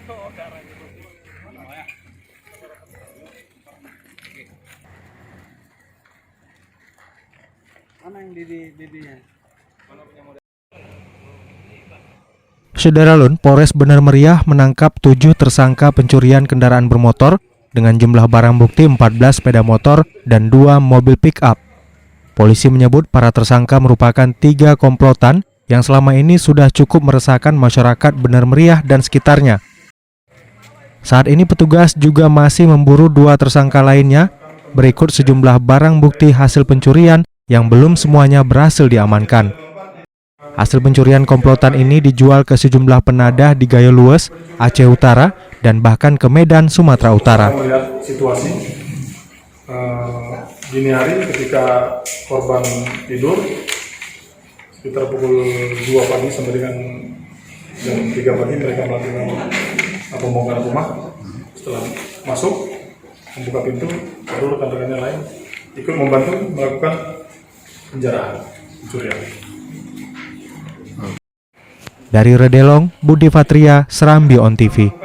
Mana yang didinya? Saudara Lun, Polres Bener Meriah menangkap 7 tersangka pencurian kendaraan bermotor dengan jumlah barang bukti 14 sepeda motor dan 2 mobil pick-up. Polisi menyebut para tersangka merupakan 3 komplotan yang selama ini sudah cukup meresahkan masyarakat Bener Meriah dan sekitarnya. Saat ini petugas juga masih memburu 2 tersangka lainnya, berikut sejumlah barang bukti hasil pencurian yang belum semuanya berhasil diamankan. Hasil pencurian komplotan ini dijual ke sejumlah penadah di Gayo Lues, Aceh Utara, dan bahkan ke Medan, Sumatera Utara. Kita melihat situasi dini hari ketika korban tidur, sekitar pukul 2 pagi sampai dengan jam 3 pagi mereka melakukan pembongkaran rumah. Setelah masuk, membuka pintu, baru rekan-rekannya lain ikut membantu melakukan penjarahan pencurian. Dari Redelong, Budi Fatria, Serambi On TV.